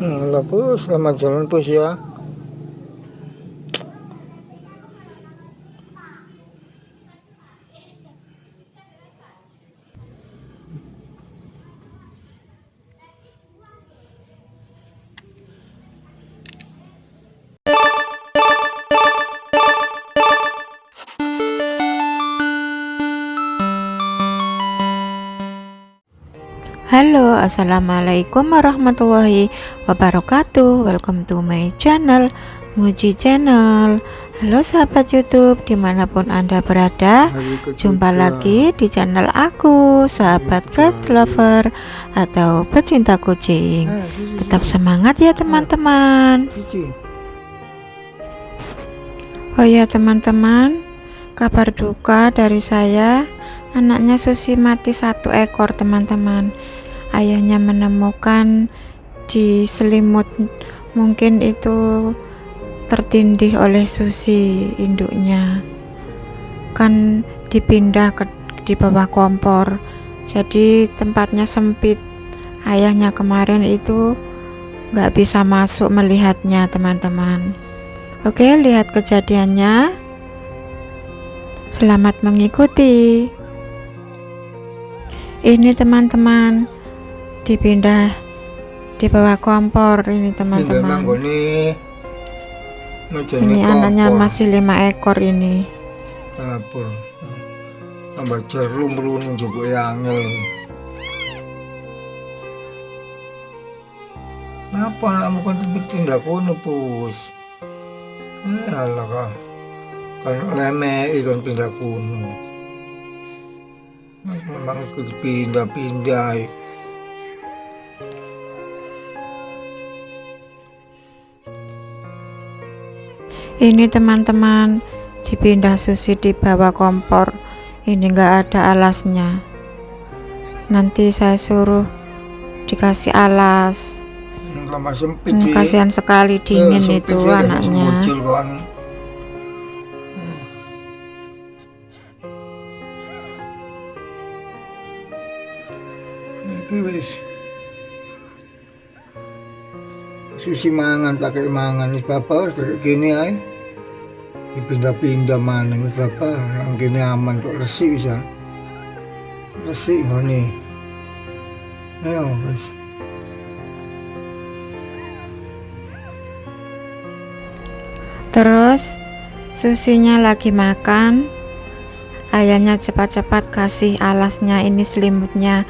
Lah Pus, selamat jalan Pus ya. Halo, assalamualaikum warahmatullahi wabarakatuh. Welcome to my channel, Muji Channel. Halo sahabat YouTube, dimanapun Anda berada, jumpa lagi di channel aku, sahabat cat lover atau pecinta kucing. Tetap semangat ya teman-teman. Oh ya teman-teman, kabar duka dari saya, anaknya Susi mati 1 ekor teman-teman. Ayahnya menemukan di selimut, mungkin itu tertindih oleh Susi induknya, kan dipindah di bawah kompor, jadi tempatnya sempit. Ayahnya kemarin itu nggak bisa masuk melihatnya teman-teman. Oke, lihat kejadiannya, selamat mengikuti. Ini teman-teman, dipindah di bawah kompor ini teman-teman. Ini anaknya masih 5 ekor ini. Dapur. Tambah jerum runung juga angel. Kenapa anakmu kan tindak kono Pus? Alah kah. Kan remeh ikon tindak kono. Memang pindah-pindah. Ini teman-teman, dipindah Susi di bawah kompor. Ini enggak ada alasnya. Nanti saya suruh dikasih alas. Kasihan sekali, dingin itu anaknya. Susi mangan tak kayak mangan nih papa kayak gini ay dipindah-pindah mana nih papa yang gini aman kok, resik bisa resik nih. Ayo guys, terus Susinya lagi makan, ayahnya cepat-cepat kasih alasnya, ini selimutnya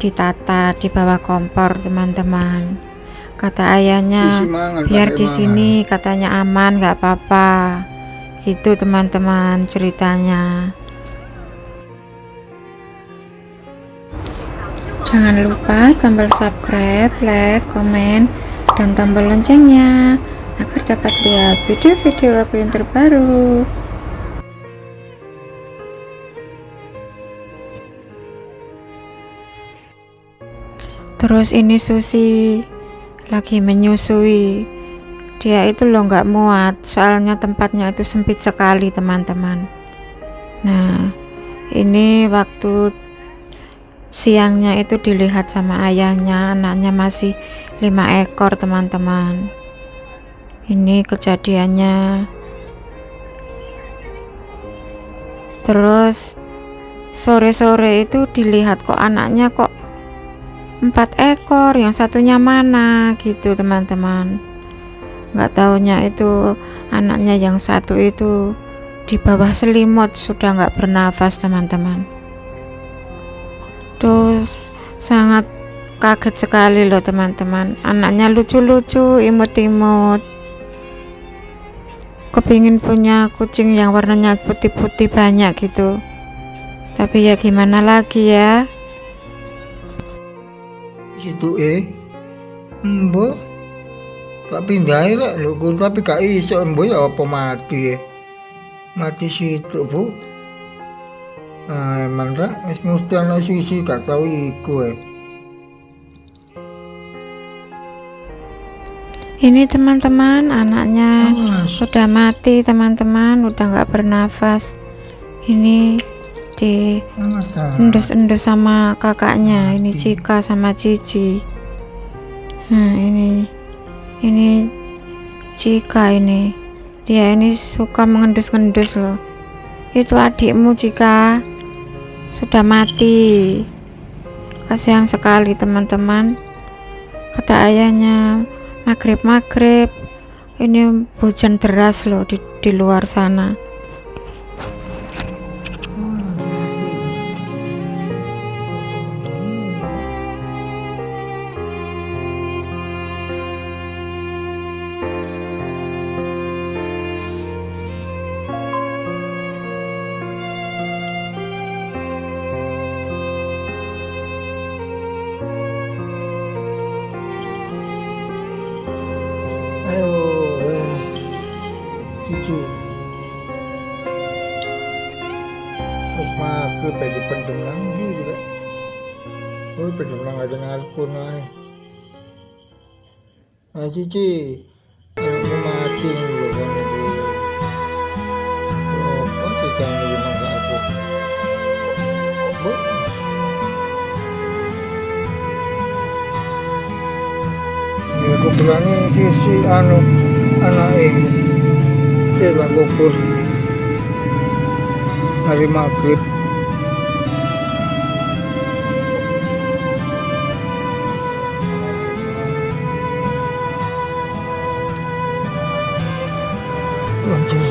ditata di bawah kompor teman-teman. Kata ayahnya, biar di sini katanya aman, nggak apa-apa. Gitu teman-teman ceritanya. Jangan lupa tombol subscribe, like, komen, dan tombol loncengnya agar dapat lihat video-video aku yang terbaru. Terus ini Susi lagi menyusui. Dia itu loh nggak muat, soalnya tempatnya itu sempit sekali teman-teman. Nah, ini waktu siangnya itu dilihat sama ayahnya, anaknya masih 5 ekor teman-teman. Ini kejadiannya. Terus sore-sore itu dilihat kok anaknya kok 4 ekor, yang satunya mana gitu teman-teman. Nggak taunya itu anaknya yang satu itu di bawah selimut sudah nggak bernafas teman-teman. Terus sangat kaget sekali loh teman-teman, anaknya lucu-lucu, imut-imut. Kepingin punya kucing yang warnanya putih-putih banyak gitu, tapi ya gimana lagi ya. situ mbok tak pindahin lah lho, tapi gak iso mbok ya apa mati mati situ Bu. Emang tak mesti anak Susi gak tau iku Ini teman-teman, anaknya sudah mati teman-teman, udah nggak bernafas. Ini di endus-endus sama kakaknya, ini Cika sama Cici. Nah, ini Cika ini. Dia ini suka mengendus-ngendus loh. Itu adikmu Cika. Sudah mati. Kasihan sekali teman-teman. Kata ayahnya, maghrib ini hujan deras loh di luar sana. Ayo, Cici. Terus makan pada pendenang juga. Oh, pendenang ada ngarepun aja. Nah, Cici, anakmu mati dulu kan itu. Oh, apa Cici yang lagi masak aku? Bu, ya aku berani sisi anak ini. Dia lah kubur hari maghrib. Anjing.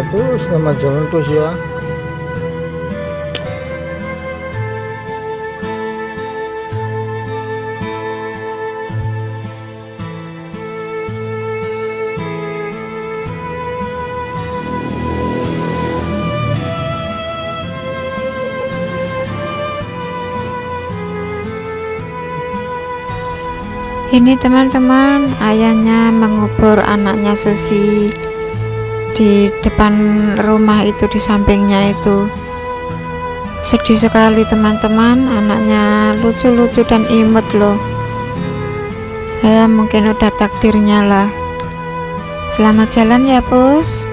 Terus nama jalan terus ya. Ini teman-teman, ayahnya mengubur anaknya Susi di depan rumah itu, di sampingnya itu. Sedih sekali teman-teman, anaknya lucu-lucu dan imut loh. Ya mungkin udah takdirnya lah. Selamat jalan ya Pus,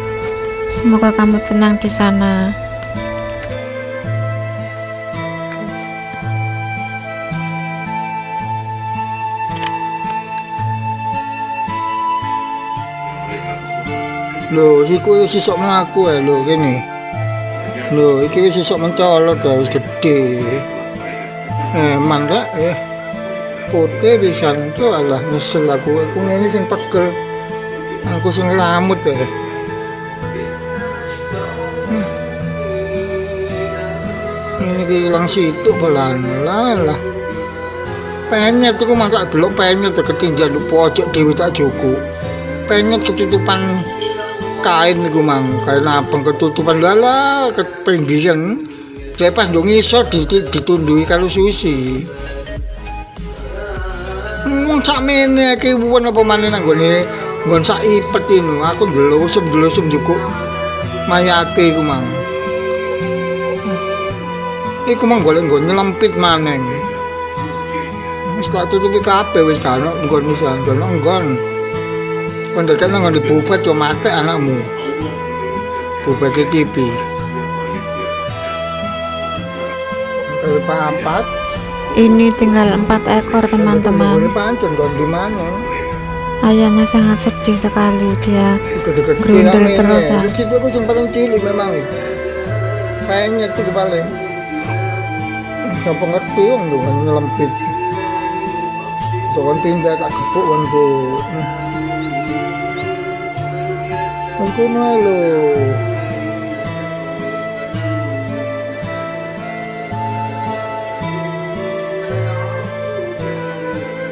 semoga kamu tenang di sana. Lho, iku wis isok mlaku ae lho kene. Lho, iki wis isok mencolot wis gede. Man rek ya. Kote pisan to alah nyesel aku ngene sing pegel. Aku sing lamut ae. Ini hilang situ pelan lah. Penyet aku masak delok penyet ketinggian pojok dhewe tak joko. Penyet ketutupan kain niku mang, kain abang ketutupan lala kepinggiran. Saya pas dong iso ditundui kalau Susi. Sakmene iki bukan apa maneh nang gone nggon sak ipet inu. Aku ndelosem cukup mayate iku mang. Iku mang golek nggon nyelempit maneh. Wis tak tutupi kabeh wis kan nggon iso nggon. Pendekan nang dibufet yo mate anakmu. Bufet TV. Kalau papat. Ini tinggal 4 ekor teman-teman. Pancen kon di mana? Ayahnya sangat sedih sekali, dia gerundel terus. Situ aku yang paling cilik memang. Penyet itu paling. Siapa ngerti yang tuh nyelempit. Soalnya pindah tak kepuk kan tuh. Aku malu.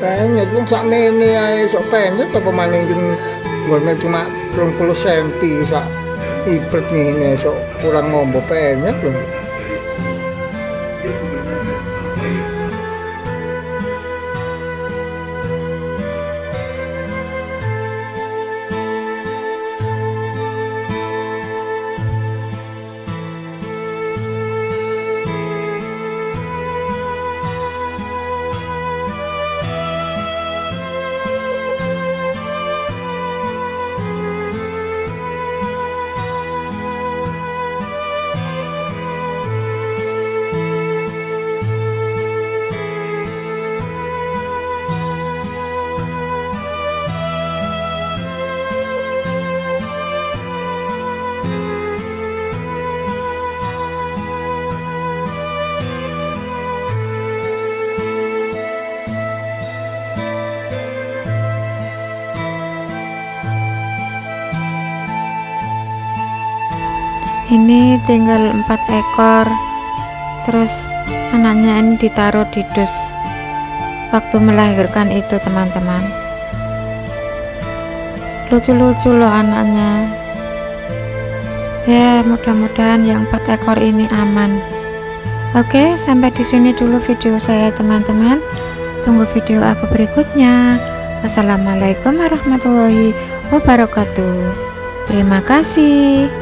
Penyet pun sak mene ae sok penyet apa maning sing nggon cuma 30 cm sak Ipret nih so kurang ngombo penyet loh. Ini tinggal 4 ekor, terus anaknya ini ditaruh di dus waktu melahirkan itu teman-teman. Lucu-lucu loh anaknya ya, mudah-mudahan yang 4 ekor ini aman. Oke, sampai di sini dulu video saya teman-teman, tunggu video aku berikutnya. Wassalamualaikum warahmatullahi wabarakatuh. Terima kasih.